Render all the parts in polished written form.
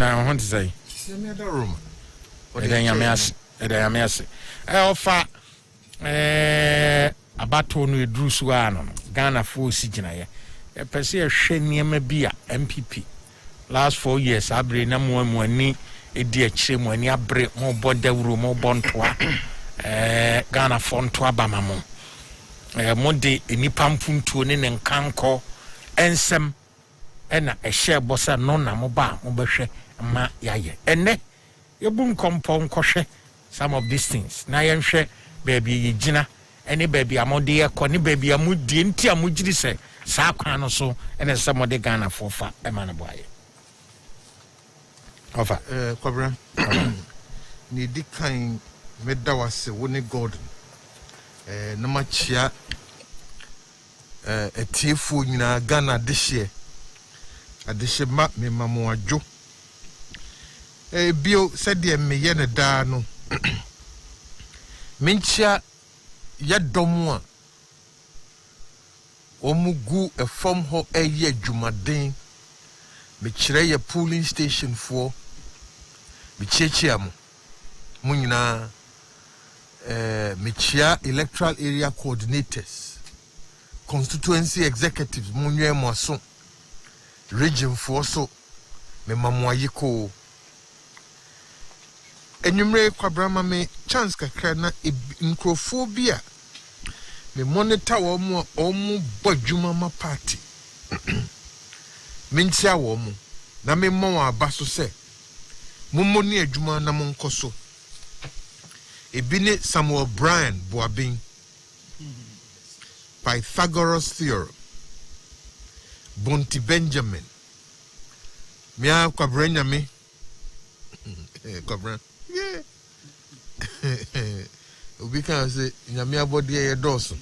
na want to say another room then yamias offer abato no edru so ano Ghana for sigina ye pese hwe niam bia MPP last 4 years abre na mo ani edi akire mo ani abre mo bodawuro mo bontoa Ghana fonto abamamo mo de enipa mpuntuo ne nkanko ensem ena ehye bosa no na mo ba mo behwe ma yaye ene yebum kompon kohwe some of these things na yenhwe baby yigina ene baby amode ekọ ne baby amudi nti amugiri se saa kwan no so ene se mode Ghana fofa e ma no boaye ofa Kobra ni di kan medawase woni golden na machia etiefo nyina Ghana dehye adehye ma me mamo adwo bio sede me ye ne da no minchia yadomu a omugu efom ho eye adwumaden me kire ye polling station for me chiechia mo munyina me chia electoral area coordinators constituency executives munye mo so region for so me mamoayiko enyumre kwabrama me chance kakra na nkrofobia me monitor wo mu bodwuma ma party mintia wo mu na me mo abaso se mummoni adwuma na monkoso ebine Samuel Brian Boabin Pythagoras theorem Bonti Benjamin mia kwabranya me kwabran yeah we can say nyame abodi ye doso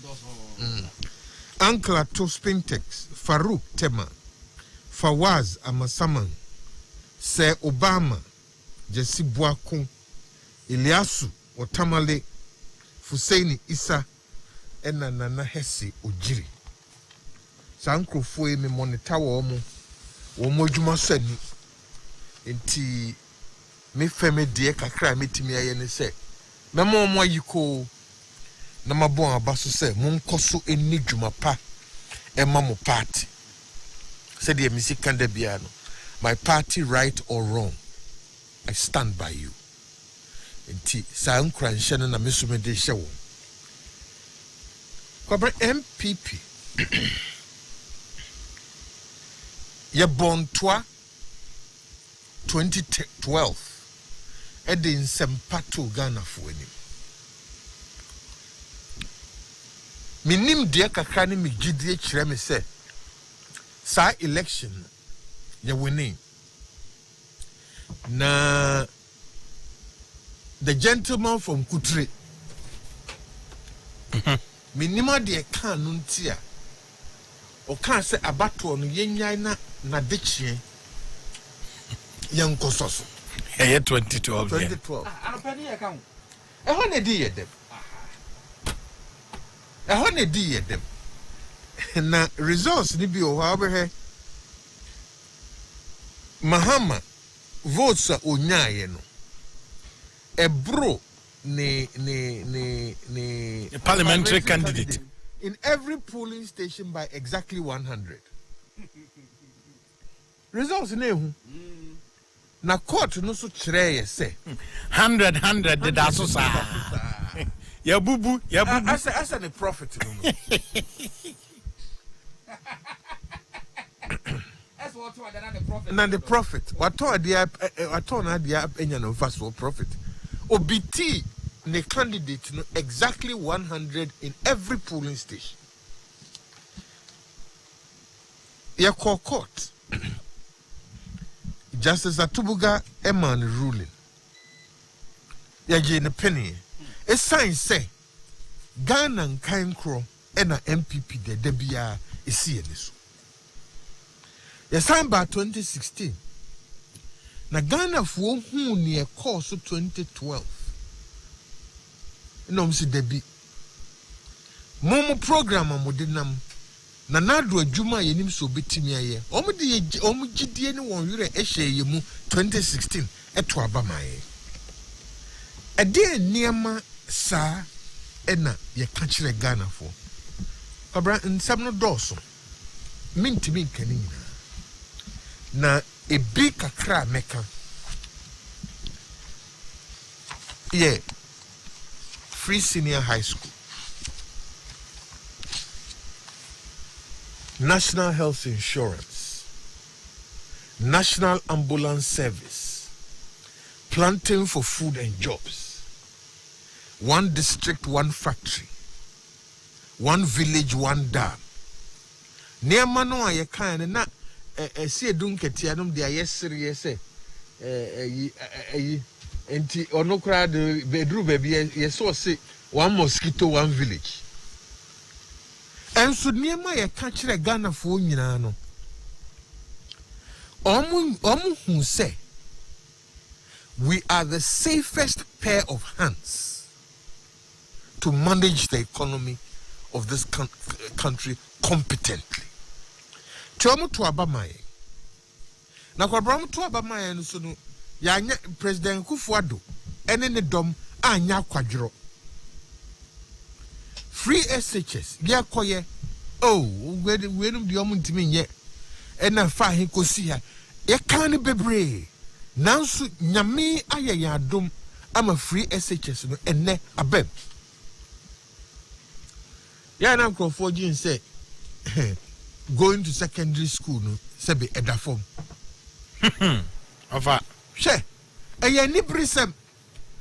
Ankla to Spintex Farouk Tema Fawaz Amasaman Se Obama Jesse Boakye Iliasu Otamale Fuseini Isa ena Nana Hesse Ojiri sankrofo e me monitor wo mo adwuma sani enti me feme de kakra metimi aye ne se memo mo ayiko na mabon abaso se monkoso eni dwuma pa e ma mo party said the music can bia no my party right or wrong I stand by you enti sankra nhye no na mesume de hye wo kwabra MPP ye bon toi 2012 edin sempato Ghana fo anim minim de kakra ne migidie kire me se sa election ye winning na the gentleman from Kutre minima de kan no ntia o kan se abato no yenyan na dechie yankososo 2012 anopani e kan ho na di yedem na results ni bi o ha obere Mahama votes onyaye no ebro ne parliamentary candidate in every polling station by exactly 100 results na ehu na court no so kire ye say 100 did aso sa ya bubu asa ne profit no as what to the profit na the profit wato na dia enya no fast for profit obiti the candidate no exactly 100 in every polling station ya court Justice Atubuga Eman ruling ya je ne penny e sign say Ghana nkankro ena MPP de debia esi eniso ya sign by 2016 na Ghana fo hu ne e course 2012 no msi debi momo program amodinam na nado adwuma yenim so betimi aye omo gidie ne won yere ehye ye mu 2016 eto abamaye ade niema sa ena ye ka kire Ghana fo abra nsam no doso mintimi nkani na ebi kakra meka yeah free senior high school, national health insurance, national ambulance service, planting for food and jobs, one district, one factory, one village, one dam. Near mano aye kind na see dunketia num de aye serious enti ono kra de bedru baby ye so say one mosquito one village. And so niema ye ka kire Ghana fo nyina no. Omu hu say we are the safest pair of hands to manage the economy of this country competently. Chomu to abamaye. Na kwa bramu to abamaye no so no ya President Kufuado ene ne dom anya kwadro. Free SHS ya koye we no bi omu ntimi nye ena fa he kosi ha ye kan ne bebre nanso nyame aye ya dom ama free SHS no ene abem ya na Crawford Jean say going to secondary school no sebe edafom Ova she eye ni brisem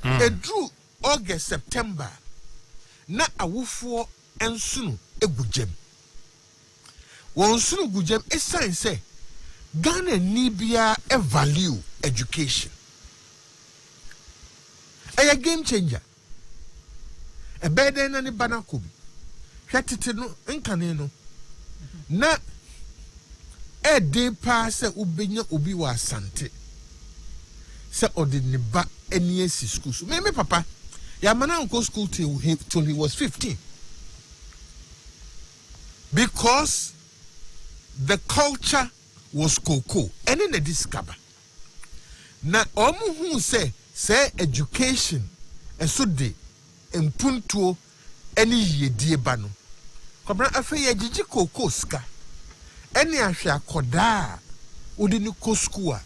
edru August September na awofo ensunu egugem wonsunu gugem esan say Ghana ni bia e value education a game changer e beden na ni banakobi hwetete no nkane no na e de pa se ubenya obi wa asante se odi ne ba eni esi school so me papa ya mana go school till he was 15 because the culture was cocoa and in the discover na omu hu say education so de empuntuo eni yedie ba no kobra afa ye gigi cocoa ska eni ahwe akoda odi ni ko school a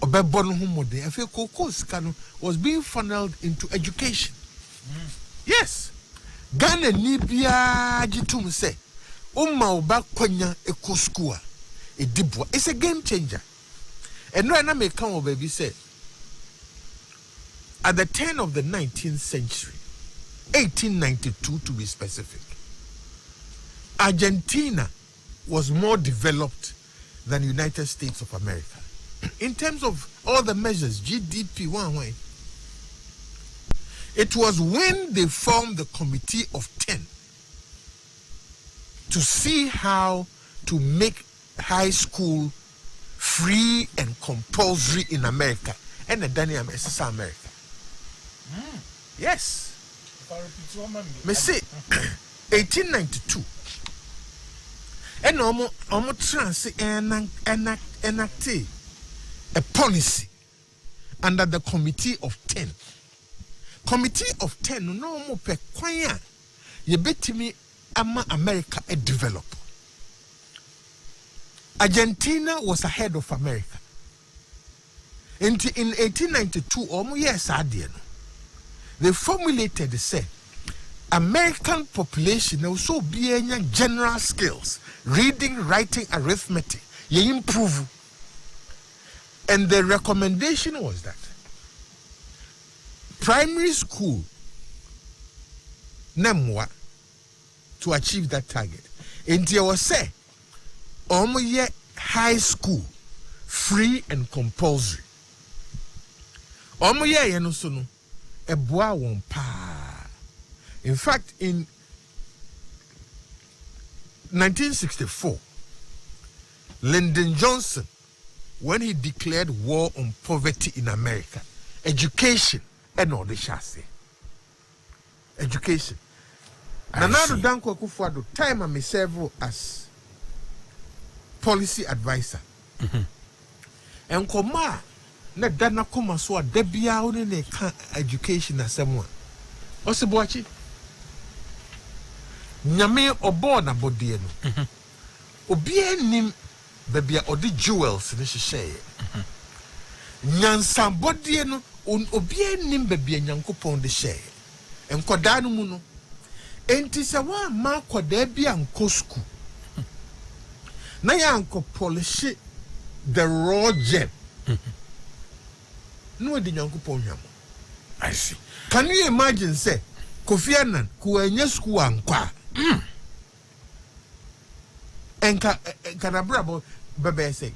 obebo no humode afa cocoa ska no was being funneled into education. Yes, Ghana ni bia gitum say umma oba kwanya eko school a edibwa. It's a game changer. And no na make come baby say at the turn of the 19th century 1892 to be specific, Argentina was more developed than United States of America in terms of all the measures, GDP one way. It was when they formed the Committee of 10 to see how to make high school free and compulsory in America and the Daniel Messa America. Yes. Me say 1892 and almost trans enacted a policy under the Committee of 10. Committee of 10 no more pe kwanya ye betimi ama America e develop. Argentina was ahead of America. In 1892 yes they formulated say American population also be general skills, reading, writing, arithmetic, ye improve. And the recommendation was that primary school nemwa to achieve that target. And there was say ye high school free and compulsory. Ye yenosono eboa won pa. In fact, in 1964, Lyndon Johnson, when he declared war on poverty in America, education and all the chassis. Education. Nanado Danko Akufo-Addo time I serve as policy advisor. And koma na dana koma so a debia oni ne ka education asɛm a. Ose Boakye. Nyame obo na bodie no. Obi anim bebia odi jewels ne hyehyɛ. Nyansa bodie no obi anim bebia Nyankopɔn de hyɛ. Enkoda no mu no. Enti se wa ma koda bia nko school. Na yanko polish the raw gem. No di Nyankopɔn hwam. I see. Can you imagine say Kofi Annan ku anya school ankwa? Enka brabo bebe say.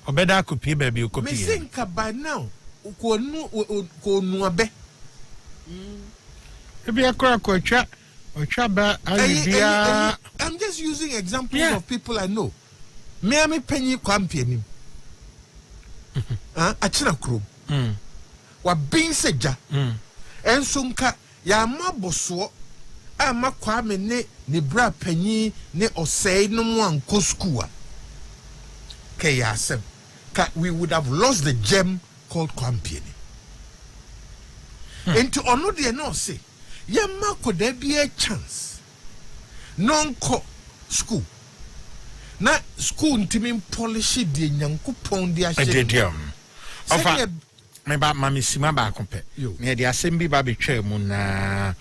Obeda copy baby you copy. Me think by now ko nu abe. Ebi akora ko otwa ba ayibia. I'm just using examples of people I know. Me am penny kwampi anim. Achina krom. Wa bin seja. Enso nka ya maboso ama kwame ne bra panyi ne osei no mu anko school a. Ke ya asem. We would have lost the gem called kwampi. Into ono de no say yamma ko there be a chance non-co school na school ntimi polish de Nyankopɔn de ahye ofa me ba mami sima ba kompe me de asem bi ba betwa mu na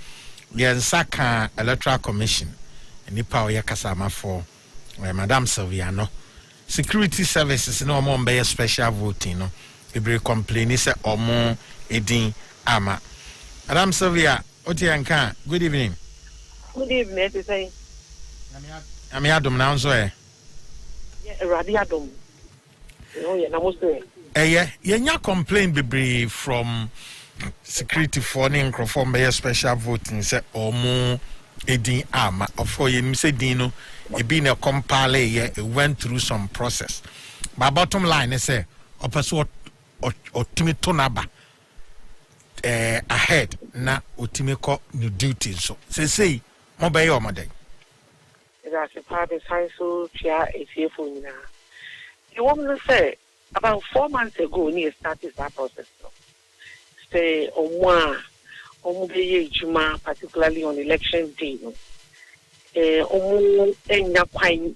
yensa ka electoral commission nipa o yakasama for Madam Sylviano security services no mo be special voting no e complain say omo edin ama Madam Sylvia Otianka, good evening. Good evening, to say. I'm Adam now, so yeah, Radiadum. Oh, yeah, I'm doing. Yeah, complain be from security for from by special voting, say, or more edin ama, of for you, Mr. Dino, it been a compile, it went through some process. But bottom line, I say, or Timitonaba. Ahead na otimeko new duties so say mo be your mother that's a part of science so chia for na you want to say about 4 months ago near started that process say omo be juma particularly on election day omo enya kwan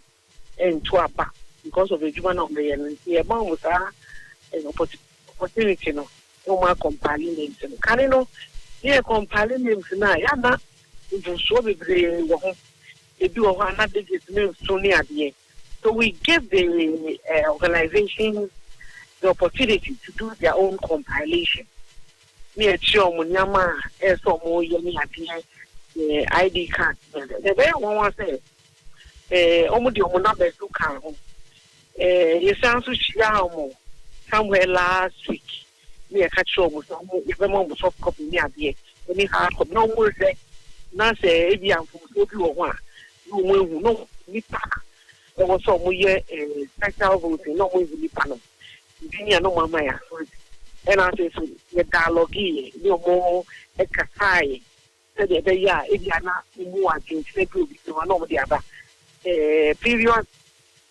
into aba because of the juma no be and e ba mo sa opportunity no more compiling names. Can you know? Yeah, compiling names now. Yeah, na. You show me the if you are not digit names so near the end. So we gave the organizations the opportunity to do their own compilation. Near Chomonyama, SOMO, Yemi the ID card. The very one say, Omudi Omonabe Luka. You sound so shiamo somewhere last week. Me a catch up with some soft copy near the any hard copy. No more say, not say, if you are from Sophie one. You will know me pack. There was some way special voting, no way with the panel. Virginia no mamma. And I say, the dialogue, no more a Kasai. Said they are, if you are not more against the group, you are not the other. Previous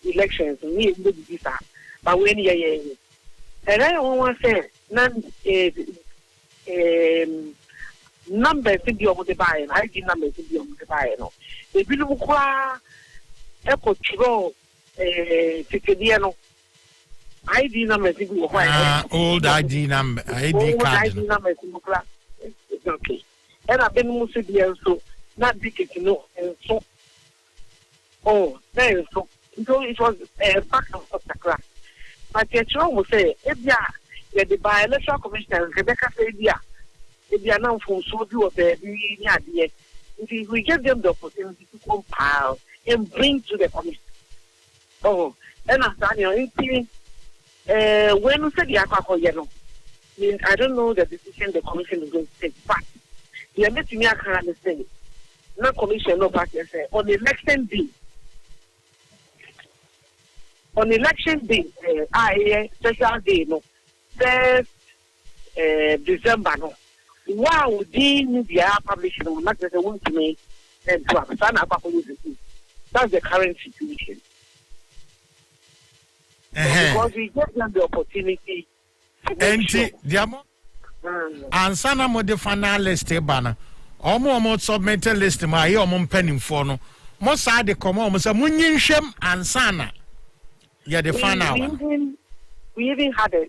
elections, me this are. But when you and I want to say, numbers in the over the buy, and ID numbers in the over the buy. No, the bill echo throw Ticadiano ID numbers in the old ID number, ID card. ID numbers in the class. It's okay. And I've been mostly so not big, and so. Oh, there is so. So it was a fact of the class. But the children will say, if the by electoral commissioner, Rebecca said, if they are now from Sodu or the if we give them the opportunity to compile and bring to the commission. Oh, and after when we said the Agyarko yellow, I don't know the decision the commission is going to take, but the only thing I can understand, no commission, no party, on election day. On election day, special day, no, 1st December, no, wow, Dean, the publishing will not just want to me and to have son up. That's the current situation. Because we get them the opportunity to make sure. Ansana mo de final list e bana. Omo submit list ma ye omo penning for no. Mo sa de come omo say munyinhwem ansana. Yeah, the final one. We even had a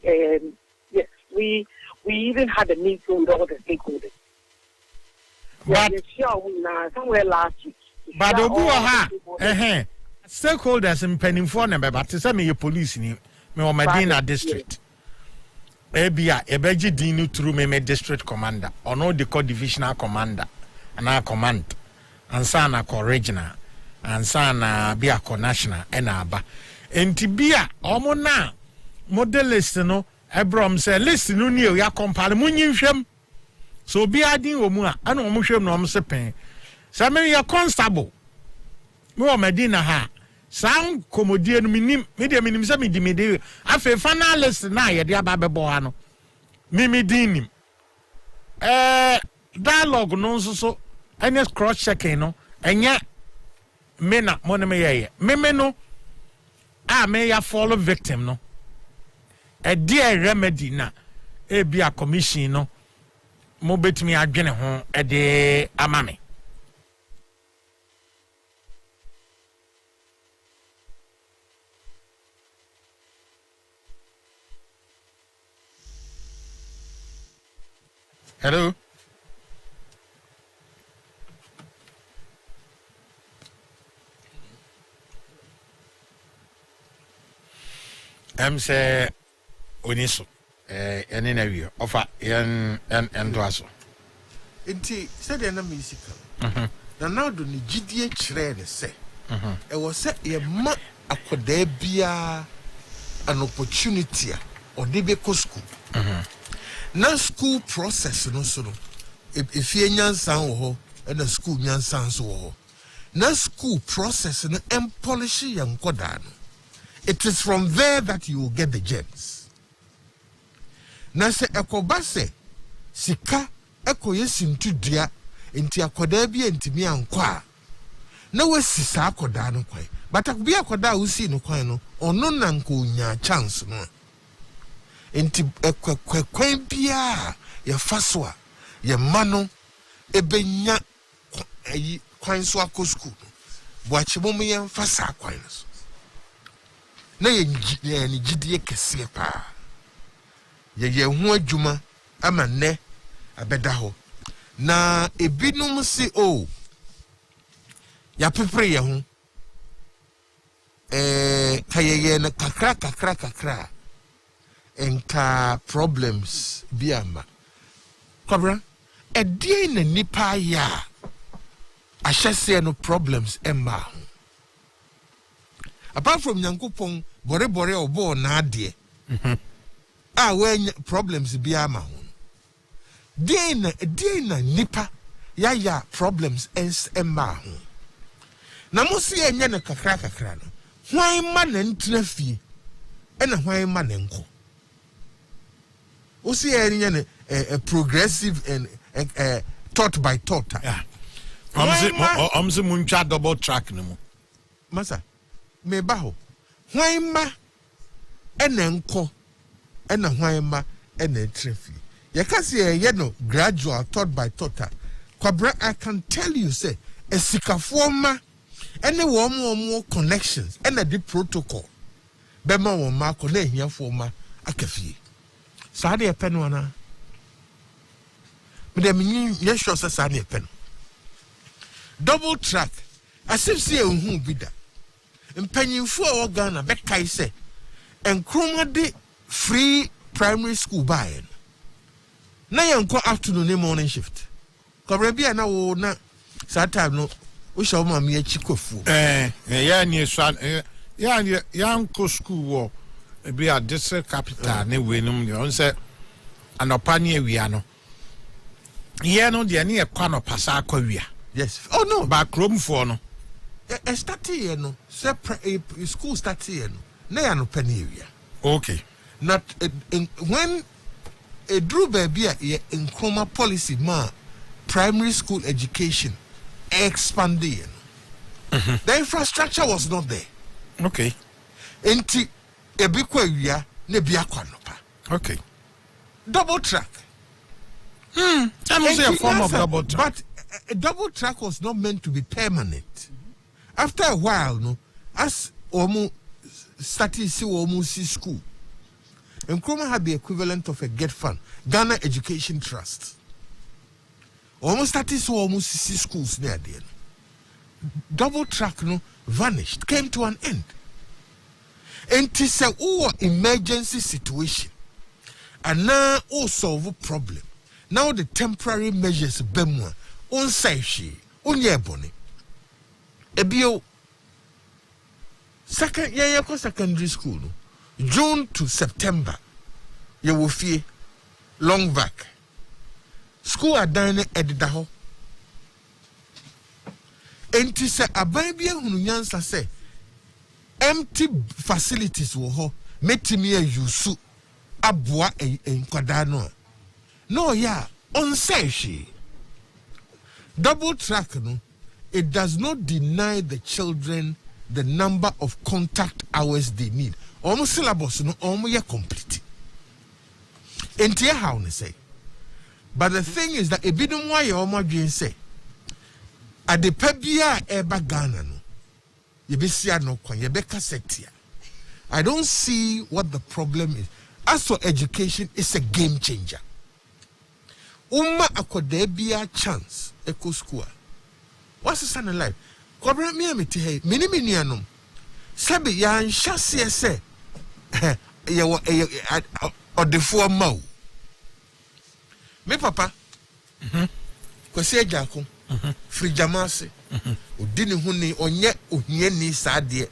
yes, we even had a meeting with all the stakeholders. But somewhere last week. But obuha stakeholders in penning for number but say me police ni me o Medina district. Ebia ebeji dinu through me district commander or no the call divisional commander and our command and sana ko regional and sana bia ko national and aba enti bia omo na model list no ebrom say list no ni ya compile munyinhwem so bia din omu a ana omo hwem no omo se pen sa me ya constable me o Medina ha Sound comedian minim media minim sa midimide afa final list na ye de ababebo ha no mimidinim dialogue no so any cross checking no enya me na mo ne me ye me no a me ya follow victim no e dia remedy na e bia commission no mo betimi adwene ho e de amame. Hello. Say Oniso. Any navy offer and Dwaso. Inti said na musical. Now do ni GDA chere say. It was say ye ma akoda bia an opportunity or debeko school. Na school process no so no if ye nyansan wo ho and the school nyansan so wo na school process no polish yankoda no it is from there that you will get the gems na se ekoba se sika ekoye sintudua enti akoda bia ntimi anko a na wasi sa akoda no kwan but akobia akoda usi no kwan no ono na nko nya chance no enti kwen bia ya faswa ya mano ebenya kwan so akosku boachebom ye fasa kwan so na ye ni gidie kese pa ye hu adwuma ama ne abeda ho na ebinum si o ya pepre ye ho kayeye na kakra enka problems biama kobra edie na nipa ya ahyese no problems emma apart from nyankopon bore obo na ade when problems biama na nipa ya problems emma na musi enye na kakra no hwan ma na ntena fie ena hwan ma na nko o see any progressive and thought by thought. Yeah. Omse muncha double track no mo. Masa me ba ho. Hwan ma enenko ena hwan ma ena trefi. Ye ka se ye no gradual thought by thought. Kwabra I can tell you say esikafo ma ene wo mo connections ena the protocol. Bema wo ma ko na hiafo ma akafie. Sade e pen wana me dem ye sure say sade e pen double track asif see ehun bida mpanyinfo a Ghana be kai say enkroma de free primary school buy na yanko afternoon and morning shift kobra bia na wo na that time no wo show ma me achikofu ya ni swan ya yanko school wo be a district capital ne wenum de on say anopa ne awia no ye no de ne ekwa no pasa akwa yes oh no ba krom for no start here no say school start here no na ya no pa ne awia okay not when a drew baby in chroma policy ma primary school education expanding. The infrastructure was not there. Okay. Enti ebikwa wia ne bia kwanopa. Okay. Double track. That was a form of double track. But a double track was not meant to be permanent. After a while, no, as Omu started see Omu see school, Nkrumah had the equivalent of a get fund, Ghana Education Trust. Omu started see Omu see schools near there. Double track no vanished, came to an end. And it is a emergency situation. And now all solve a problem. Now the temporary measures bemwa on saishi on yeboni. Ebio secondary school no, June to September you will fee long vac. School are done edidaho. Enti se ababia hununyansa se empty facilities wo ho metimi ayusu aboa enkwada no. No, yeah, on she. Double track, no, it does not deny the children the number of contact hours they need. Almost syllabus, no, almost complete. Enti how ne say. But the thing is that ebidum why you almost say. At the pebia eba Ghana, no, you be see no kwan, you be cassette. I don't see what the problem is. As for education, it's a game changer. Uma akodebia chance eco school. What's the son of life? Cobra me amity hey, miniminianum. Sabi yan shasi se or the four mo. Me papa, Kwasi Agyarko, free jamasi, udini huni onye uhieni sadie.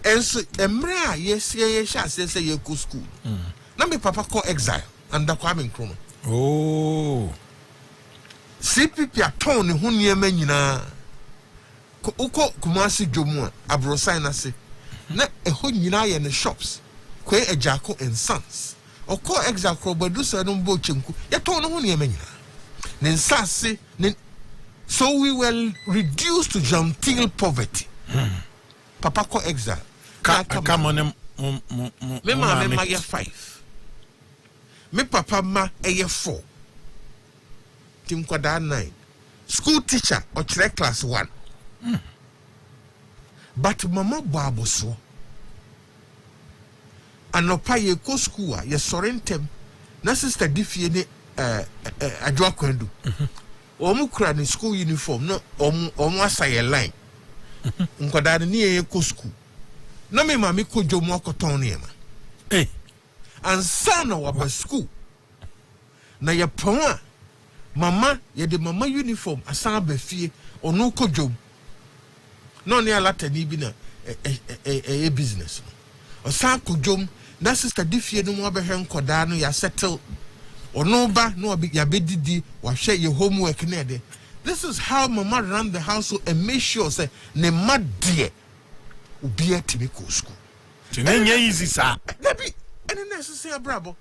And so emra yes ye shasi se ye go school. Na me papa call exile and the Kwame Nkrumah. Oh. CPP atone ho niema nyina. Uko Kumasi Jomu abrosan na se. Na eho nyina ye ne shops. Kwe Agyarko and Sons. Oko Agyarko bedu se no mbo chenku. Ye ton ho niema nyina. Ne nsase ne. So we were reduced to genteel poverty. Papa ko exile. Come on, me ma ye 5. Me papa ma eye 4. Tim kwada 9. School teacher or class 1. But mama babo so. Anopa ye ko school ye sorentem. Na sister difie ne Agyarko ndu. Omu kura ni school uniform no omu asaye line. Nkwada ni ye ko school. Na me mama ko jomu akoton ne ma. Eh. And son of school. Na ye pon mama ye de mama uniform asan ba fie onu ko dwom. No ne alata ni bi na business. Osan ko dwom na sister di fie no mo abehwe nkoda no ya settle. Onu ba no ya bedidi wa hwe ye homework na de. This is how mama ran the household and make sure say ne ma de obi atimi ko school. Tinenya easy sir. Dabi ene necessary brabo.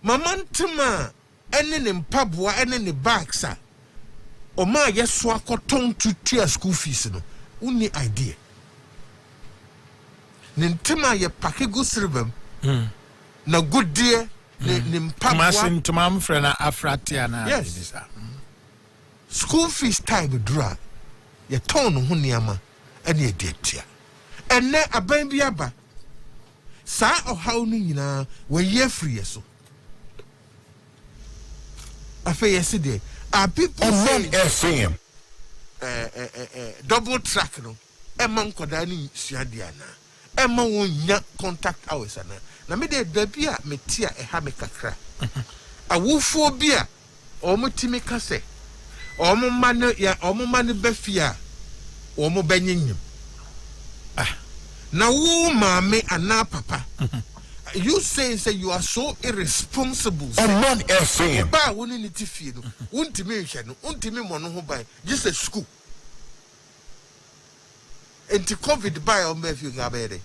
Mama ntima ene ne mpaboa ene ne bags a o ma yeso akoton tutu school fees no uni idea ne ntima ye pake go servem na good dear ne mpaboa masin tumam frena afratia na yes. School fees time dura ye ton ho niama ene edetia ene aban bi aba sa ohaw no nyina we ye free so afa yesterday people Omanfm double track no emma nkoda ni suade ana emma wonya contact hours ana na me de baby a metia ha me kakra awofo bi a omotimi ka se omoma no bafia omo banyanyim na wo mama ana papa you say you are so irresponsible. Omanfm ba woni ni tifie no untimi hwe no untimi mo no ho ban just a school enti covid by on be ngabere.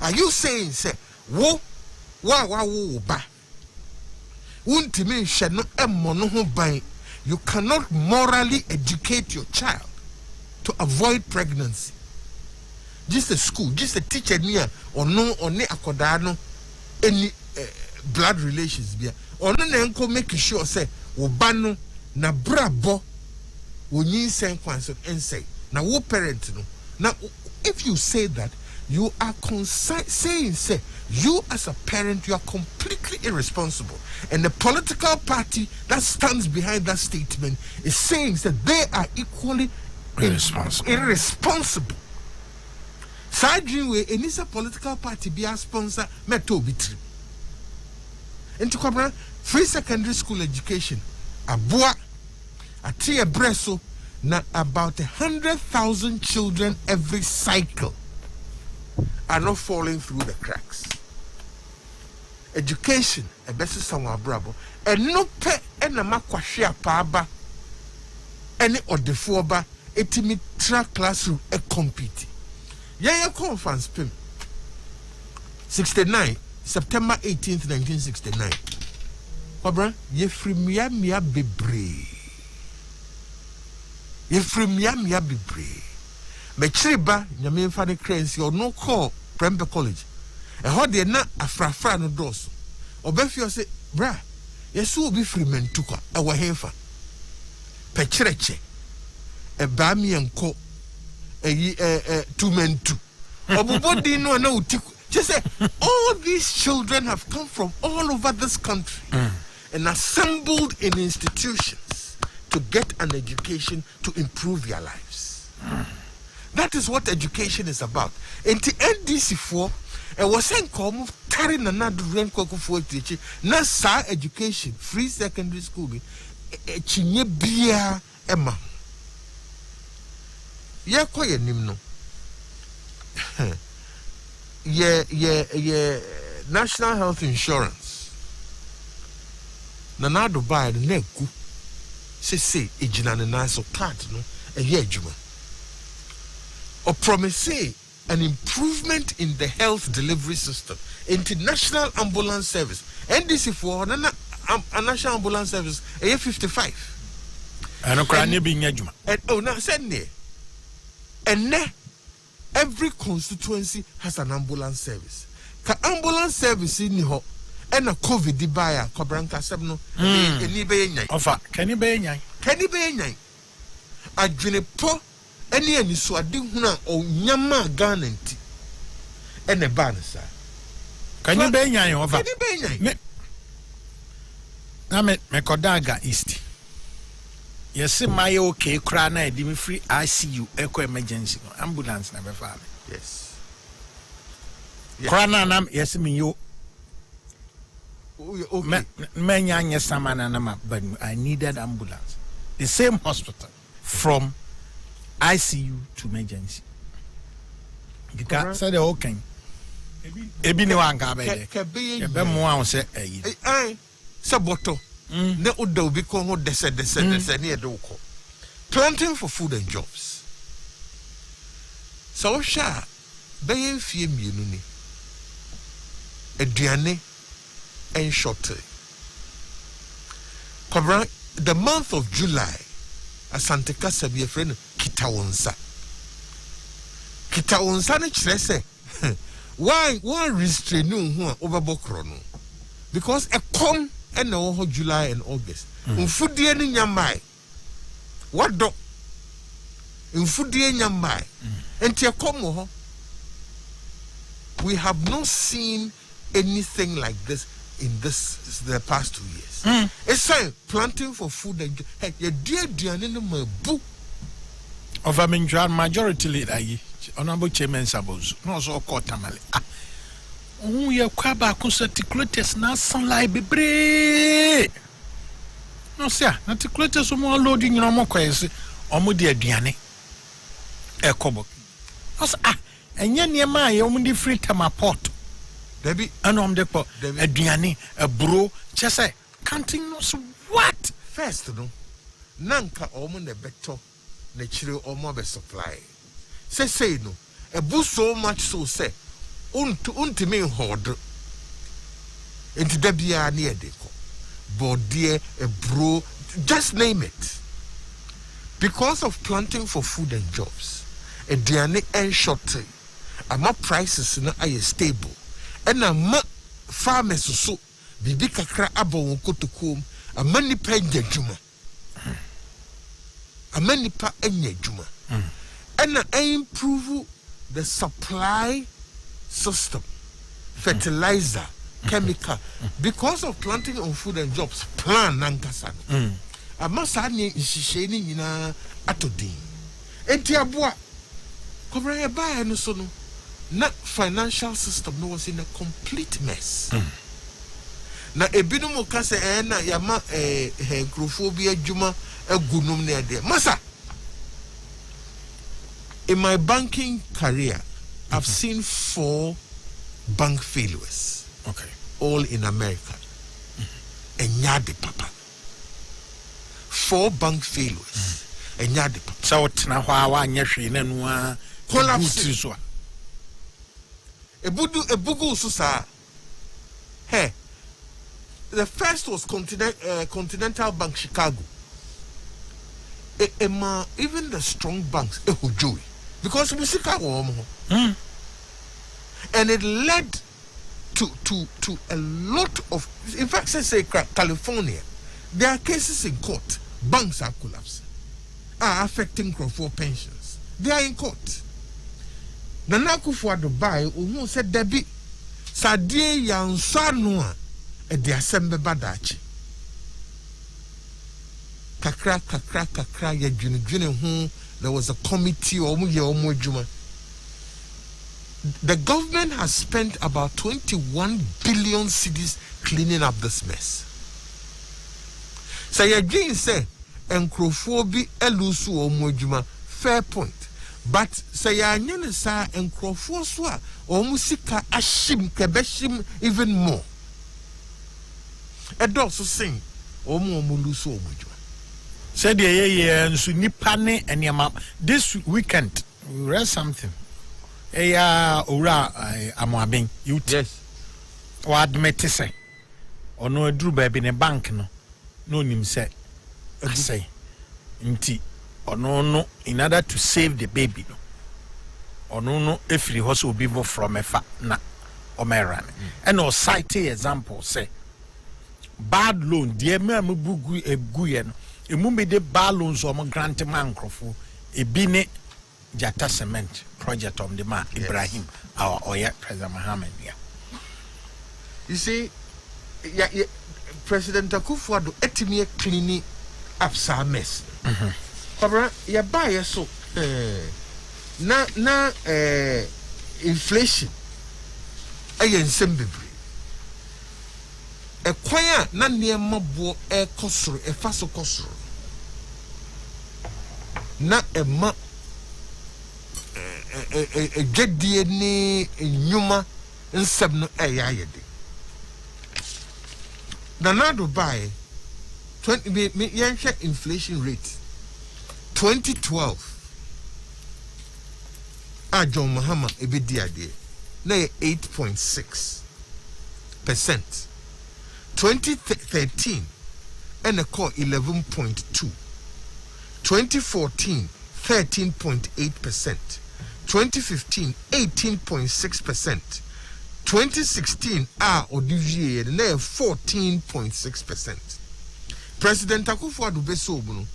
Are you saying say wo wa wo ba untimi hye no emmo no ho ban. You cannot morally educate your child to avoid pregnancy. Just a school, just a teacher near or no or ne akoda no any blood relations bia. Or no enko make sure say wo ba no na brabo wo nyin sen kwanso ensay. Na wo parent no. Now if you say that, you are saying, say, you as a parent, you are completely irresponsible. And the political party that stands behind that statement is saying that they are equally irresponsible. Sadri any political party be a sponsor, meto bitri. Into Cobra, free secondary school education, a boa, a tea bresso, na about 100,000 children every cycle are not falling through the cracks. Education, a best somewhere bravo, and no pet and a makwashia paba, any or the foba, a timid track classroom, a compete. Yeah, conference pim 69, September 18th, 1969. Cobra, ye free mia bebre. Ye free mia bebre. Mechiriba nyame mfa ne cranes or no call Prembe College. E ho de na afrafra no dos. Obefio se bra yesu obi free mentuka e wo henfa. Pechireche e ba mi enko two mentu. Obubodi no na utiku. Just say all these children have come from all over this country and assembled in institutions to get an education to improve their lives. That is what education is about. In the NDC4, it was saying, come carrying another rent for teaching. Na sa education, free secondary school, chinye bia emma. Ye koye nimno. Ye national health insurance. Nana do buy the neku. Se ejina ne na so card no e ye adwuma. Or promise an improvement in the health delivery system, international ambulance service. NDC for a national ambulance service, a 55. And oh, now send there. And every constituency has an ambulance service. Ka ambulance service in ho and a COVID buyer, Cobranca Sabno, any bay offer. Can you be nyai? Can you be nyai? A junipo. Any so I didn't know or Yama Garnanti and a banner. Can you be nyai over? Can you be nyai? I met Mekodaga East. Yes, my okay, crana, dimi free ICU, eco emergency, ambulance never found. Yes. Crana, yes, me you. Okay. Many yes, but I needed ambulance. The same hospital from ICU to emergency. You can't say the okay. Ebi no anka be de. Be mo an say ayi. Saboto. Ne odo bi ko ho dese ne e do ko. Planting for food and jobs. So sha be fie mienu ni. Aduane and shortage. Cover the month of July. Asante kasa bi friend kitawonsa ne kire say why restrain no over bokro no because a come and no July and August mfudie ni nyamai what do mfudie nyamai enti come ho we have not seen anything like this in the past 2 years. It's saying planting for food and your dear in the mabu of a majority leader, honorable chairman Sabos, no so called Tamale. Oh, your quaba concerticulates now sunlight be brave. No, sir, articulates more loading your more quasi or moody diane. A cobo. And yen near my only free tama pot. Debbie, anom de po, a diani, a bro, just say, counting us what? First, no, Nanka omen the beto, natural or more supply. Say, no, a boost so much so say, unto me hoard. Enti da bia na yede ko. Bode, ebro, just name it. Because of planting for food and jobs, aduane en short, ama prices na are stable. And ama farmers so bibi kakra aba won kotokom, ama nipa enya dwuma. Ama nipa enya dwuma. And improve the supply system, fertilizer, chemical. Because of planting on food and jobs, plan nankasa. Amasa ni nhihye ni nyina atodin. Enti aboa kobra ye ba no so no na financial system no was in a complete mess. Na ebinom ka se na yama grofo bi adwuma agunum na de. Masa, in my banking career, I've seen 4 bank failures. Okay. All in America. And nyade papa. 4 bank failures. And nyade papa. So tina hwa wa nyehwe na no collapse. Ebugu susa. Hey. The first was Continental Bank Chicago. Even the strong banks ehujoy because we see and it led to a lot of, in fact, say California, there are cases in court. Banks are collapsing, are affecting for pensions. They are in court. Nana Akufo-Addo Dubai who said Debbie Sadie Yansanoa at the Assembly Badachi. Kakra ya june there was a committee the government has spent about 21 billion cedis cleaning up this mess. So ya jin say enkrofo bi elusu omojuma, fair point, but say ya nyene sa enkrofo so a omusika ashim kebeshim even more edoso sing omulusu omojuma. Said so nipa ne eniama this weekend we read something. Ora Amoaben you yes or admit say or no drew baby in a bank no nim say say inti or no in order to save the baby or no if the horse will be more from a fa na or meran and or cite example say bad loan dear me bugu e guyen Emumbe de balloons or grant mancrofo, a bine Jata cement project on the man Ibrahim, our Oya President Mohammed. Yeah. You see, President Akufo-Addo etimi cleaning up some mess. Kobra, ya buy so na inflation. Ayen sembebre. A choir na niema bo e kosoro e faso kosoro na ema gedie ni nyuma nsem no ayede na nado buy 20 yenhwe inflation rate 2012 John Mahama ebedi ade na 8.6%. 2013 and a core 11.2. 2014 13.8%. 2015 18.6%. 2016 or DVA 14.6%. President Akufo-Addo Besobuno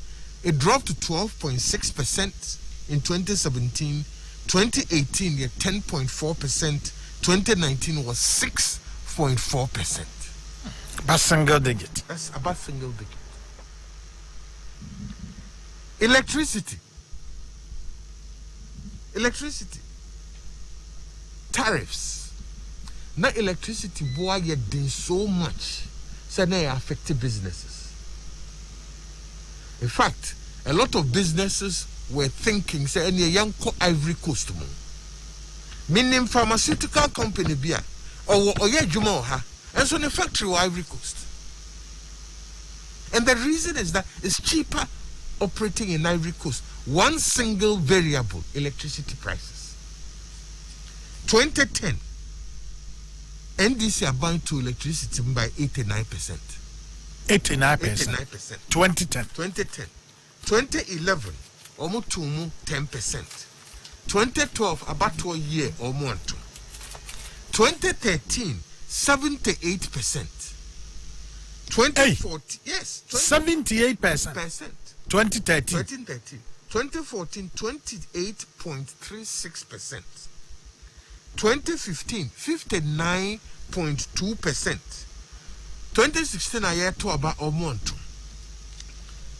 it dropped to 12.6% in 2017. 2018 10.4%. 2019 was 6.4%. About single digit. That's about single digit. Electricity. Tariffs. Now electricity boy you did so much. So now it affected businesses. In fact, a lot of businesses were thinking, say, any young Ivory Coast, meaning pharmaceutical company, bia, or Jumoha, and so the factory or Ivory Coast. And the reason is that it's cheaper operating in Ivory Coast. One single variable, electricity prices. 2010, NDC are buying to electricity by 89%. 89%. 2010. 2011, almost 10%. 2012, about 2 years or more. 2013, 78%. 2014, yes, 78%. 2013. 2014, 28.36%. 2015, 59.2%. 2016, I had to about a month.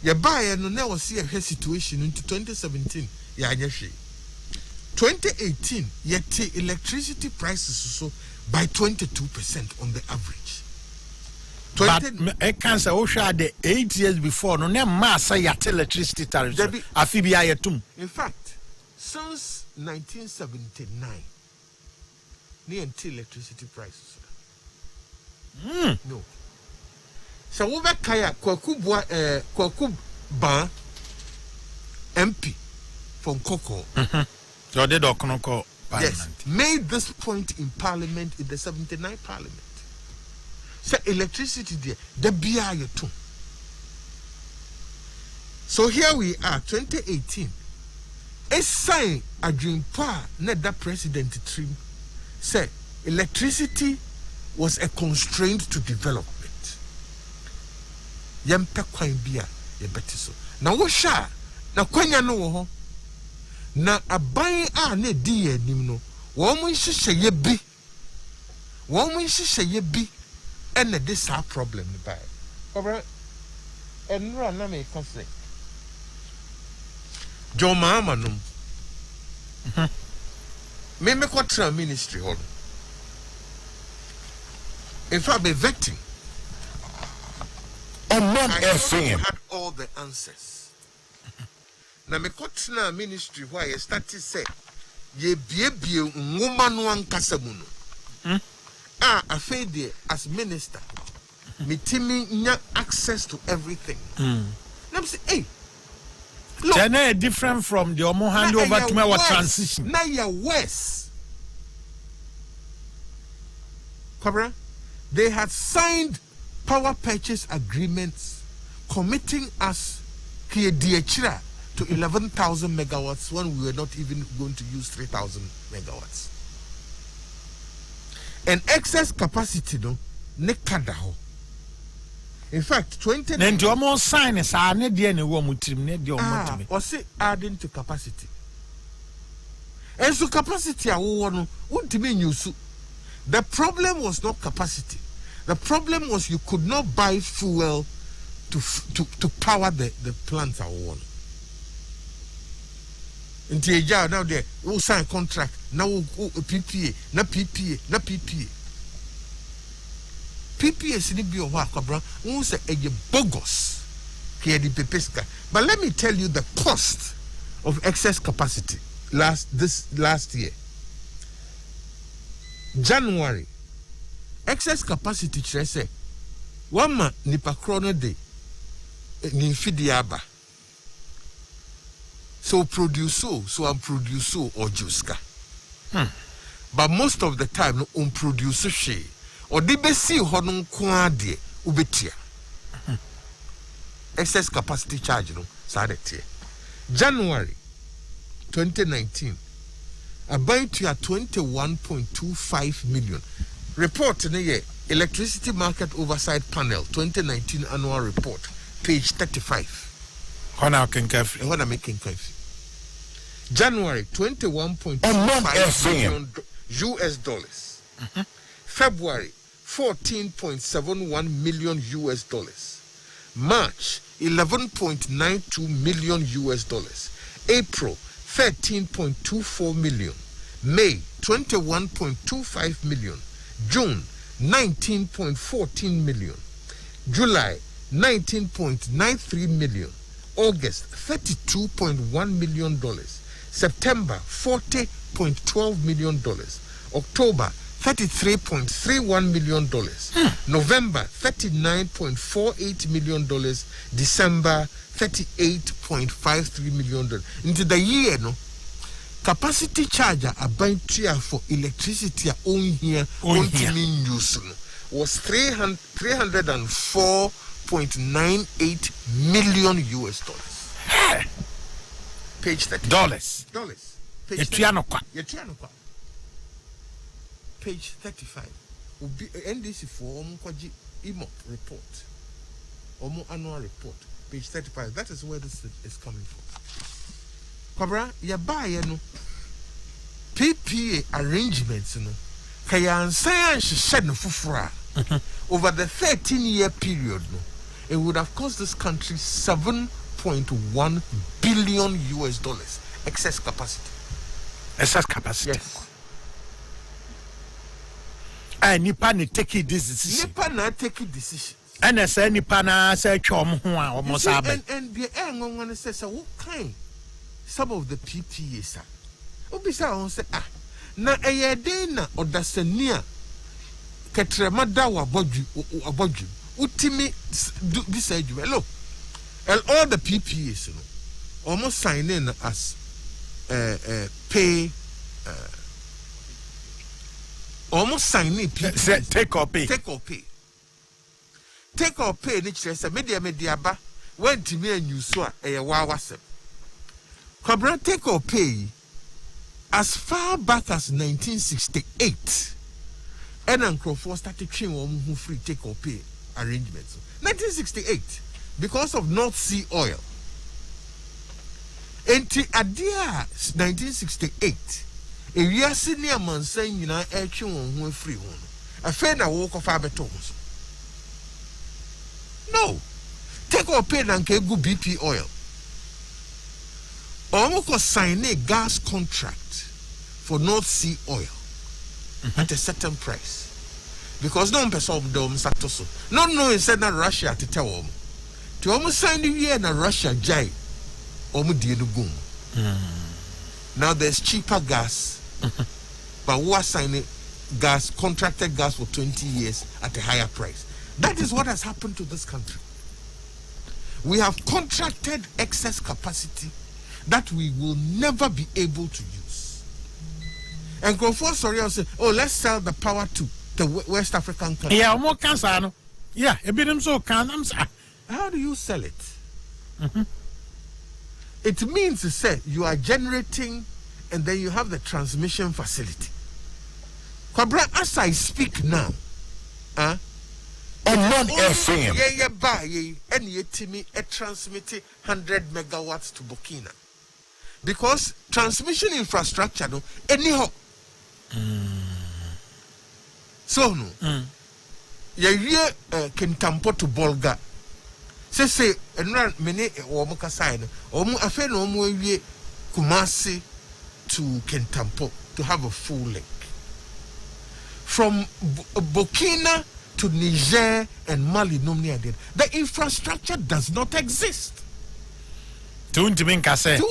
You buy and now see a situation into 2017. 2018, yet electricity prices so by 22% on the average. But I can't say the 8 years before no ne massa yet electricity tariffs. In fact, since 1979, near electricity prices. No. So we kaya Kwaku Ba MP from Koko. So they don't call Parliament. Yes, made this point in Parliament in the 79 Parliament. So electricity there, the BI too. So here we are, 2018. A sign a dream pa net that president trim said electricity was a constraint to development. Yempe kwan bia ye beti so. Na wo sha na kwanya no wo ho. Na aban a na di anim no, wo mo nhihye ye bi. Wo mo nhihye ye bi ene this our problem ni bai. Obra enra na me ka say. Jo mama no. Me kwatra ministry hall. In fact, be vetting. Omanfm had all the answers. Na me kwatra ministry why I started say ye bie woman wan kasamu no. Afede as minister, me timi nya access to everything. Let me say, hey, look, they're different from the Omo hand over to our transition. Now you're worse. Cobra, they had signed power purchase agreements committing us to 11,000 megawatts when we were not even going to use 3,000 megawatts. And excess capacity, no, nekadaho. In fact, 20. Then the almost sign is adding to capacity. And so capacity, the problem was not capacity. The problem was you could not buy fuel to power the plants. Until now there, we sign contract. Now PPA, na PPA. PPA is ni bio wa kabra. We say a bogus. But let me tell you the cost of excess capacity last year. January, excess capacity say one man nipa krono day ni fidiaba. So produce so I'm produce or juska. But most of the time no produce she or the besi honum kwade ubetia. Excess capacity charge no sadetie. January 2019 about to 21.25 million. Report in the Electricity Market Oversight Panel 2019 annual report, page 35. When I'm making coffee. January 21.25 million US dollars. February 14.71 million US dollars. March 11.92 million US dollars. April 13.24 million. May 21.25 million. June 19.14 million. July 19.93 million. August $32.1 million. September $40.12 million. October $33.31 million. November $39.48 million. December $38.53 million. Into the year, no, capacity charger abantua for electricity on here use was 304.98 million US dollars. Page 30. Dollars. Page 35. Page 35. NDC for Omukwaji IMO report. Omo annual report. Page 35. That is where this is coming from. Kwabra, ya buy no PPA arrangements no. Kaya ansaya shed no fufura. Over the 13-year period no, it would have cost this country 7.1 billion US dollars excess capacity. Excess capacity. Yes. Nipa na take this decision. Nipa na take decision. And say nipa na say twom ho a almost happen. And the ngongone says what kind some of the PPAs are. Obisa on say na eyede na odasania ketrema da wa abodu utimi this edwuma look all the PPAs no almost sign in as pay almost sign in PPAs. Take or pay ni kire say media ba went me anyu so a wa wasem Kwabra take or pay as far back as 1968 and Nkrofo started train who free take or pay arrangements 1968 because of North Sea oil. Enti adia 1968 area senior man saying you know air who free one a fair na walk of abetons. No, take or pay and go BP oil. Almost sign a gas contract for North Sea oil at a certain price. Because no person dom satoso. No, it's not Russia to tell them. To almost sign the year na Russia jai. Now there's cheaper gas. But we are signing gas, contracted gas for 20 years at a higher price. That is what has happened to this country. We have contracted excess capacity that we will never be able to use. And go for sorry, I'll say, oh, let's sell the power to the West African country. Yeah, more cancer. Yeah, a bit so can. How do you sell it? It means to say you are generating and then you have the transmission facility. Kwabra, as I speak now, Omanfm. Yeah, buy and me a transmit 100 megawatts to Burkina. Because transmission infrastructure no anyhow. So no. Yeah, Kentampo to Bolga. Say and run many Womoka sign or afe no more Kumasi to Kentampo to have a full link. From Burkina to Niger and Mali, the infrastructure does not exist. Don't mean Kase.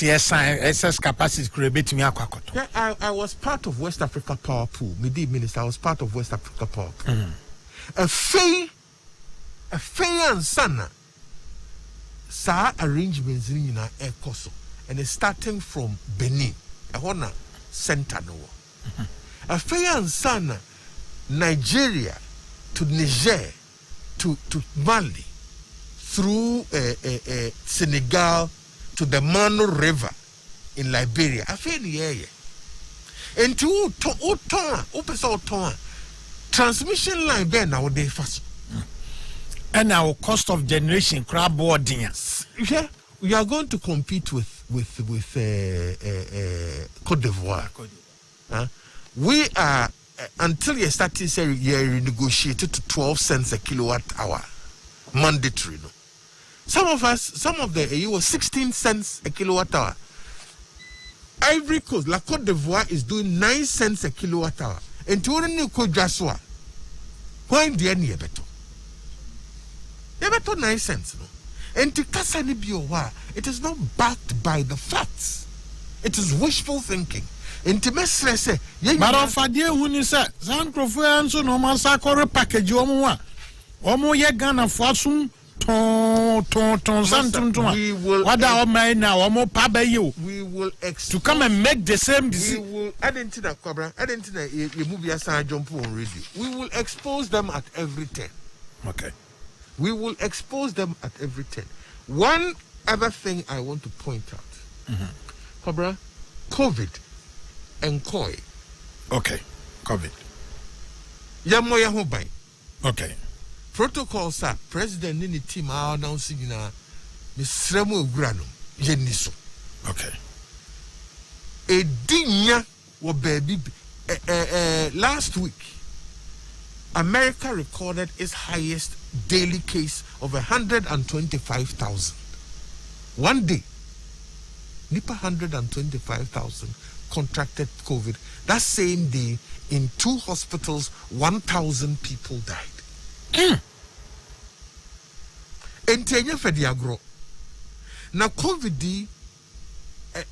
Yes, excess capacity create me akwakoto. Yeah, I was part of West Africa Power Pool. Midi Minister, I was part of West Africa Power Pool. A fey and sana sa arrangements in air coso and it's starting from Benin, a Hona center no. A fey and sana Nigeria to Niger to Mali through Senegal to the Mano River in Liberia. I feel the area. And to transmission line there nowadays fast. And our cost of generation crab boarding. Yeah, we are going to compete with Cote d'Ivoire. We are until you start to say you renegotiated to 12 cents a kilowatt hour, mandatory. No? Some of the EU was 16 cents a kilowatt hour. Ivory Coast, La Cote d'Ivoire is doing 9 cents a kilowatt hour. And to only Cote d'Ivoire, why in the end you better? You better 9 cents. No? And to Kasani Biowa, it is not backed by the facts. It is wishful thinking. Intimacy say, but of a dear when you said, San Crofan, so no man sakore package, Omo ye Ghana for soon, to come and make the same decision. We will add into that cobra, add into the movie as I jump on radio. We will expose them at every turn. Okay. We will expose them at every turn. One other thing I want to point out. Cobra, COVID and KOI. Okay. COVID. Yamoya Hobai. Okay. Protocol sir, President in the team are announcing Miss Remo Granum, Jeniso. Okay. A dinya wa baby last week, America recorded its highest daily case of 125,000. One day, Nipa 125,000 contracted COVID. That same day, in 2 hospitals, 1,000 people died. Entenya fediagro. Na COVID di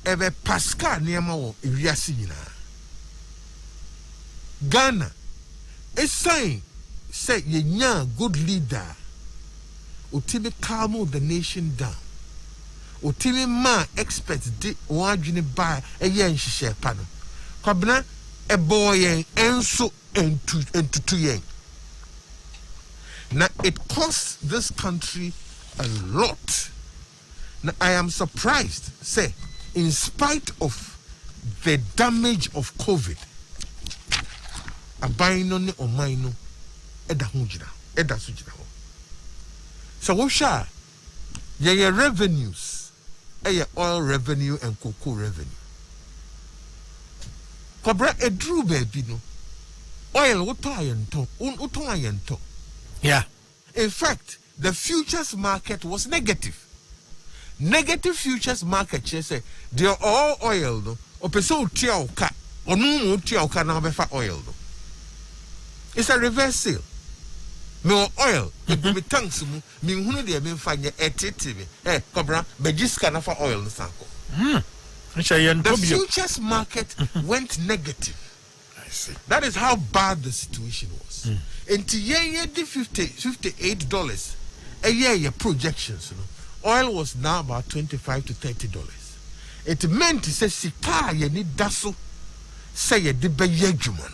ebe pascal niema wo ewiase nyina. Ghana esign say yenya good leader. Otimi calm the nation down. Otimi ma experts di wadwene ba eye nhihye pa no. Kwabena eboyen enso entutu yen. Now, it costs this country a lot. Now, I am surprised, say, in spite of the damage of COVID, abaino ne omaino, eda sujina. So, wosha, ye revenues, oil revenue and cocoa revenue. Kobra edru baby no, oil uto ayento. Yeah. In fact, the futures market was negative. Negative futures market, she say, they are all oil, no? Or peso tiauka, or no tiauka now befa oil, no? It's a reverse sale. Me oil, me tanks, me hunu de me find ye etitivi. Eh, cobra, bejiska na for oil, no sanko. The futures market went negative. I see. That is how bad the situation was. Into ye the $58 a year projections. Oil was now about $25 to $30. It meant to say sika ye need daso say ye de be yejuman.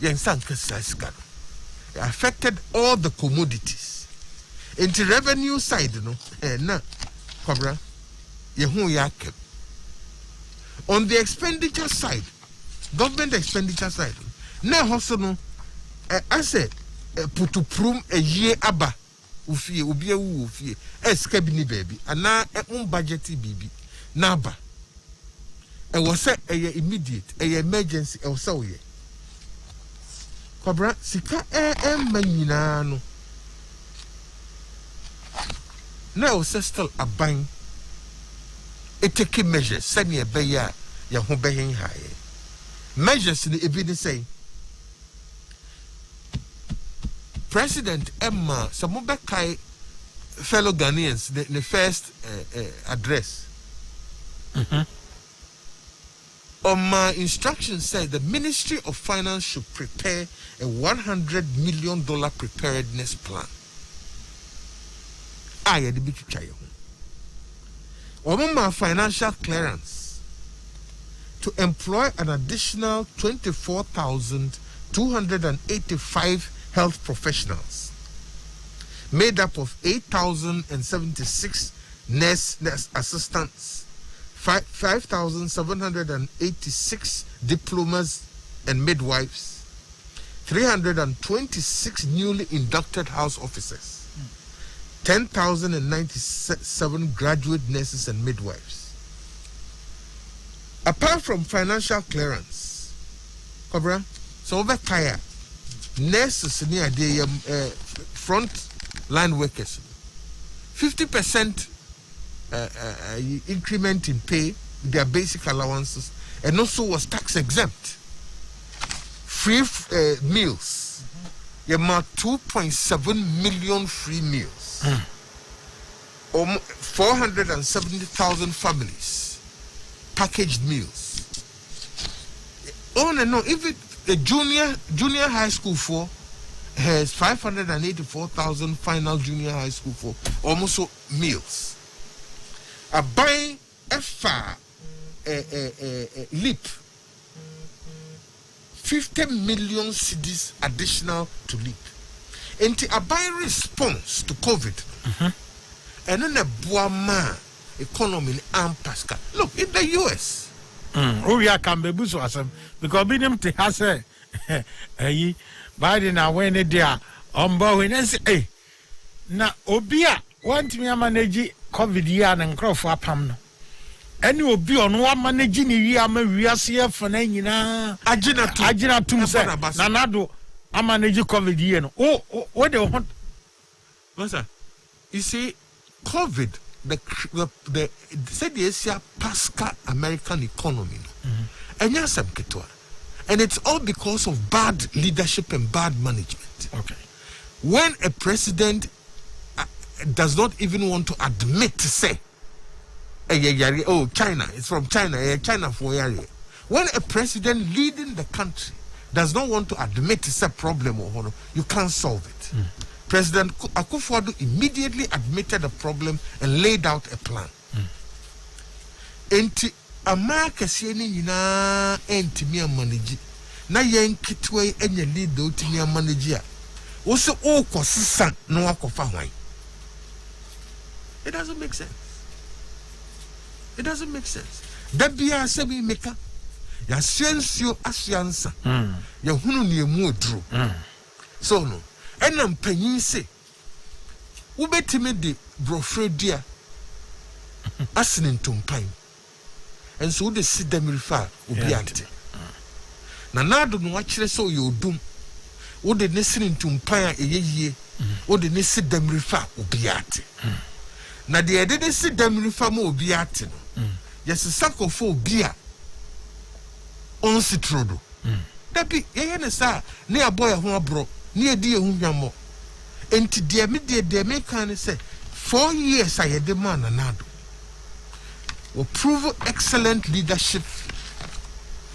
Yen sanka saskano. It affected all the commodities. Into revenue side, na cobra ye hu ya kept. On the expenditure side, government expenditure side, na hoso no I said putuprum a year aba ufie obi ewu ufie eskabini baby ana budgety bibi na aba e was say immediate emergency e was ye kobra sika manyina no na o still aban e take measures send ye be ya ho behin high measures ni ebi ni say President Emma Samubekai fellow Ghanaians the first address. On my instructions said the Ministry of Finance should prepare a $100 million preparedness plan. I the big chayo. On my financial clearance to employ an additional 24,285 health professionals, made up of 8,076 nurse assistants, 5,786 diplomas and midwives, 326 newly inducted house officers, 10,097 graduate nurses and midwives. Apart from financial clearance, Cobra, so over Kaya, nurses near the front line workers, 50% increment in pay, their basic allowances, and also was tax exempt. Free meals, you mark 2.7 million free meals. 470,000 families, packaged meals. On and on, even the junior high school for has 584,000 final junior high school for almost meals. A buying a far leap 50 million cedis additional to leap. And a buying response to COVID. And then a boama economy and Pascal. Look in the US. Oh, yeah, can be bush awesome because be them to has a Biden are when they are on board and say, hey, now Obia want me a manage COVID year and crop for Pamno. And you will be on one managing year, we are here for Nina Agina to say, Nanado, I manage COVID year. Oh, what do you want? What's that? You see, COVID, the said the Pascal American economy, and yes, and it's all because of bad leadership and bad management. Okay. When a president does not even want to admit to say, oh, China, it's from China, China for area. When a president leading the country does not want to admit to say problem or honor, you can't solve it. President Akufo-Addo immediately admitted the problem and laid out a plan. Enti America saying yina entimi manage na yen kitwe enye lead do timi manage a wo se o kwosesa na wakofa hwan. It doesn't make sense. It doesn't make sense. Da bia se bi meka ya sensio asiansa ya hunu ne emu oduro. So no enam panyin se wo betime de brofredia asinentumpan. And so the sit them refer Ubiante. Nanado no actually so you doom. What the listening to Mpire a ye, what the sit them refer Ubiate. Na the didn't sit them refer more Ubiate. Yes, a sack of 4 beer on Citrodo. That be a sir, near boy who bro, near dear whom more. And to dear media, dear make can say 4 years I had the man Nanado. Will prove excellent leadership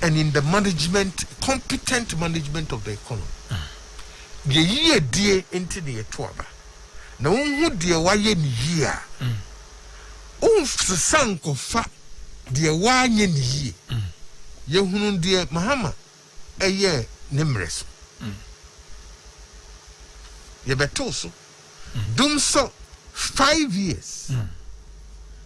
and in the management, competent management of the economy. The year dear into the twaba. No one would dear why in year. Oh, the son of fat dear why in ye. Yehun dear Mahama a year nimres. Yebetoso. Dum so 5 years.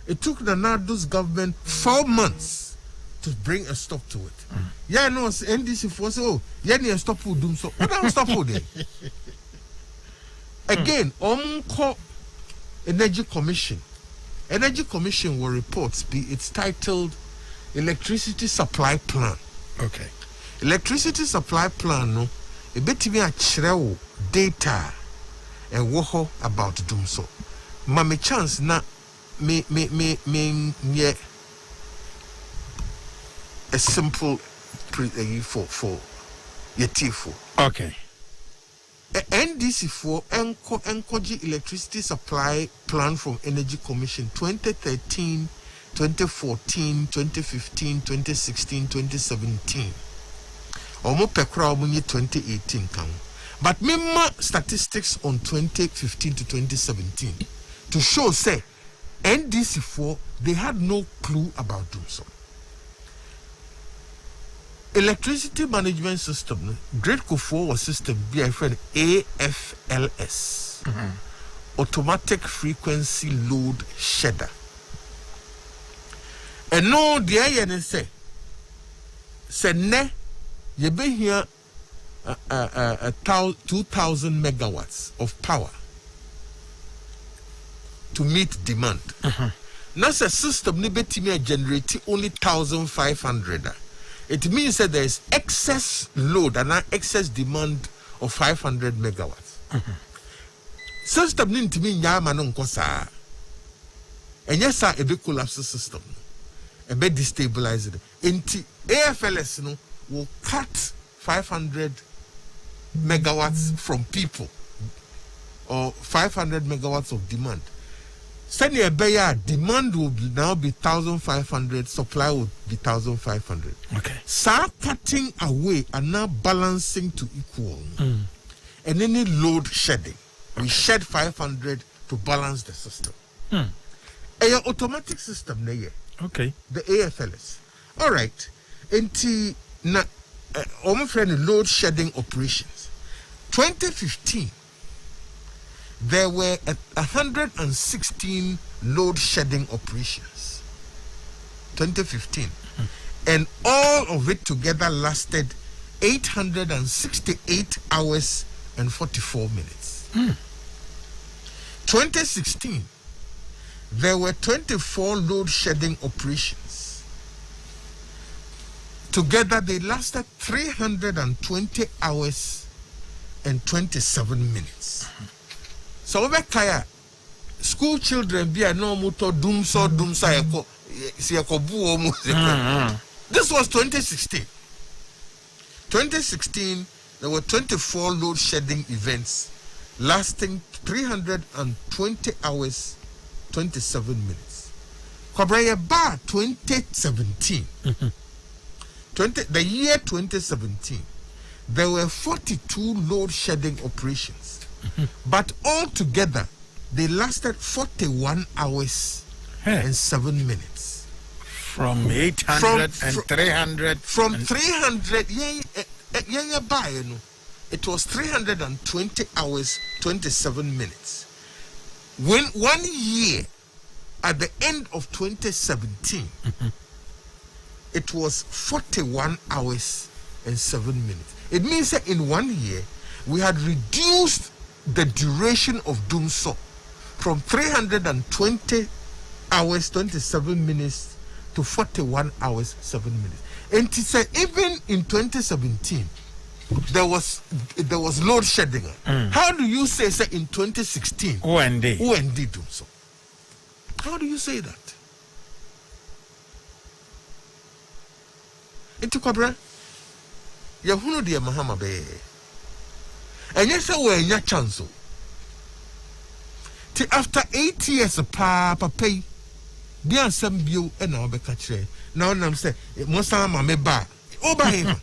It took the Nado's government 4 months to bring a stop to it. Yeah, no, NDC force. Oh, yeah, near stop would do so. What don't stop for them? Again, Energy Commission. Energy Commission will report. It's titled Electricity Supply Plan. Okay. Electricity Supply Plan. No, a bit me a chrew data and woho about doom so. Mame chance na. Me yeah, a simple for yetifo. Okay. NDC for Encoji Electricity Supply Plan from Energy Commission 2013, 2014, 2015, 2016, 2017. Omo pekra omunye 2018 count. But memma statistics on 2015 to 2017 to show say NDC4, they had no clue about doing so. Electricity management system, Grade Co4 was system BFN AFLS, automatic frequency load shedder. And no, the INS say ne, you be here 2,000 megawatts of power to meet demand. Now, the system may generate only 1,500. It means that there is excess load and excess demand of 500 megawatts. System need to mean yamanon kosa. And yes, sir, a big collapse system, a bit destabilized. Into AFLS will cut 500 megawatts from people or 500 megawatts of demand. Send a buyer, demand will now be 1,500, supply will be 1,500. Okay. So cutting away and now balancing to equal. and any load shedding. We shed 500 to balance the system. A automatic system, okay. The AFLS. All right. Nti na Omanfm load shedding operations. 2015, there were 116 load shedding operations. 2015, and all of it together lasted 868 hours and 44 minutes. 2016, there were 24 load shedding operations. Together, they lasted 320 hours and 27 minutes. So, Kaya, school children be a no motor doomsa. This was 2016. 2016, there were 24 load shedding events lasting 320 hours, 27 minutes. Kwabraya Bar 2017. The year 2017, there were 42 load shedding operations. But altogether, they lasted 41 hours and 7 minutes. From 800 and 300. From 300, it was 320 hours, 27 minutes. When 1 year, at the end of 2017, it was 41 hours and 7 minutes. It means that in 1 year, we had reduced the duration of Doomso from 320 hours, 27 minutes to 41 hours, 7 minutes. And to say, even in 2017, there was load shedding. How do you say in 2016? OND Doomso. How do you say that? Into Cobra, Yahuno de Mahama Bay. And yes, I wear your chance. After 8 years of Papa pay, there are some view and now be catched. Now I'm saying, Mosama me ba. Over him.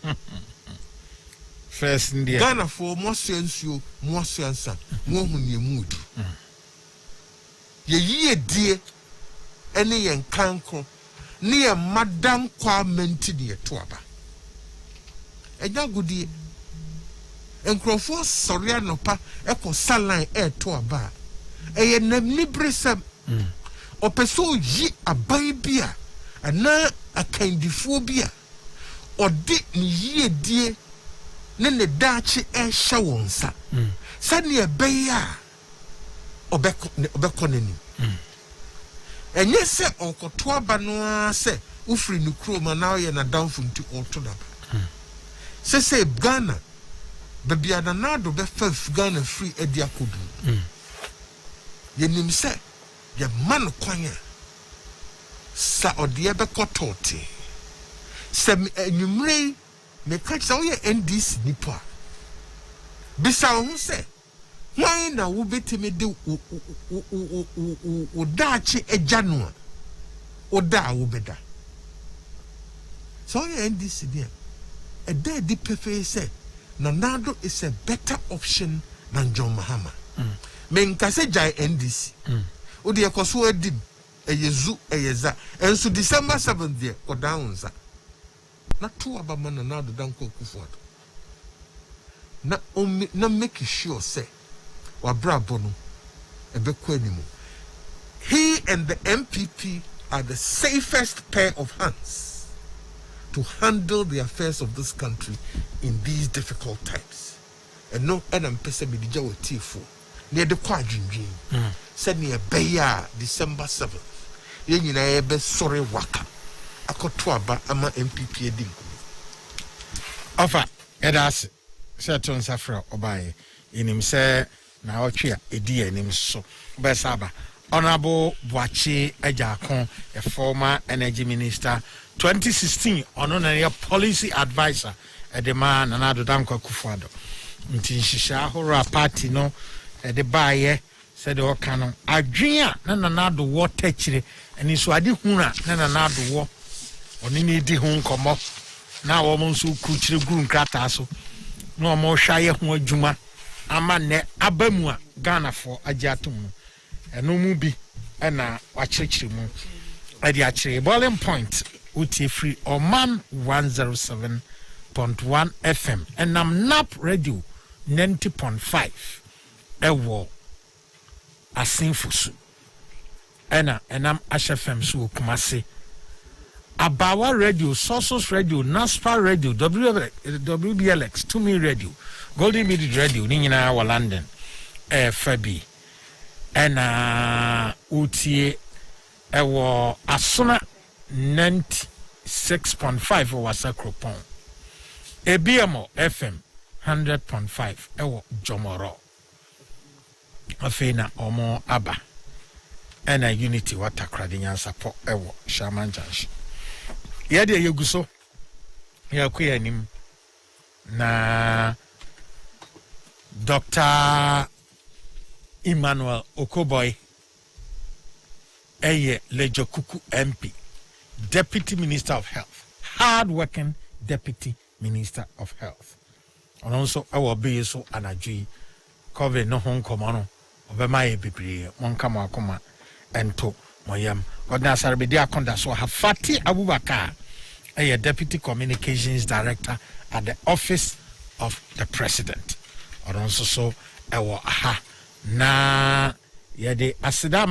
First India. Ghana for more sense you, more sense, more when you mood. Ye dear, any and canko. Near Madame Kwamenti near Tuaba. And ya good dear. And Crawford Soriano pa echo saline air Tuaba. A nemnibrisam. Or peso ye a baby, and na a candyphobia. Or did ye dear Nene Dachi air shawonsa. Suddenly a bayer or beconini. And yes, sir, Uncle Twaba no say, Ufri Nukroma now yana down from to Altona. Say, Ghana, baby, another be first Ghana free Agyarko. Yenim say, ya man kwanya. Sa odiebe kotote. Se numre me catch sa ye NDC nipa. Bisa hu say, why na wo betime de o dachi ejanu o da wo beda. So ye NDC there. A day di pefe say, Nanado is a better option than John Mahama. Men kase jai NDC. Odi ekoso edim eyezu eyeza. Enso December 7th there o downza. Na two abama Nanado danko kufuado. Na make sure say wabrabo no ebekwa nimu. He and the MPP are the safest pair of hands to handle the affairs of this country in these difficult times. And no pese me dija wo tifo. Near the quadrin said near Beya December 7th. Yen yina ebe sorry waka. Akotwaba ama MPP edim. Ofa edas se ton safra obaye inim se na otwe edi anim so besaba Honorable Boakye Agyarko, a former energy minister, 2016 on policy advisor at the man Nanado Danko Kufuado. Ntinshisha hora party no the buyer said the canon Adria Nanado war techre and iswadi huna Nanado war on any di hun komo now almost so kuchre gun krataso no more shy juma ama ne abamu a Ghana for Agyarko mu eno mu bi na wakyerɛkyerɛ mu ade akyerɛ boiling point utie free Oman 107.1 FM and nam NAP radio 90.5 ewo asenfosu enam HFM so kumase Abawa radio, Sources radio, Naspa radio, WBLX, Tumi radio, Golden Midi radio, Nina wa London, Fabi, and Utie, ewo Asuna 96.5 or Wasakropon, Ebiamo FM 100.5 ewo Jomoro, Afena Omo Aba, and a Unity Watakradinian support ewo Shaman Junction. Yade yeguso yakwe anim na Dr. Emmanuel Okoboy Lejokuku MP, Deputy Minister of Health, hard-working Deputy Minister of Health. And also our be so anajui cover no home common obemaye bebre monkama akoma ento moyam godna sarbe akonda so have Fati Abubakar a Deputy Communications Director at the Office of the President. Or also so aha na yede asidama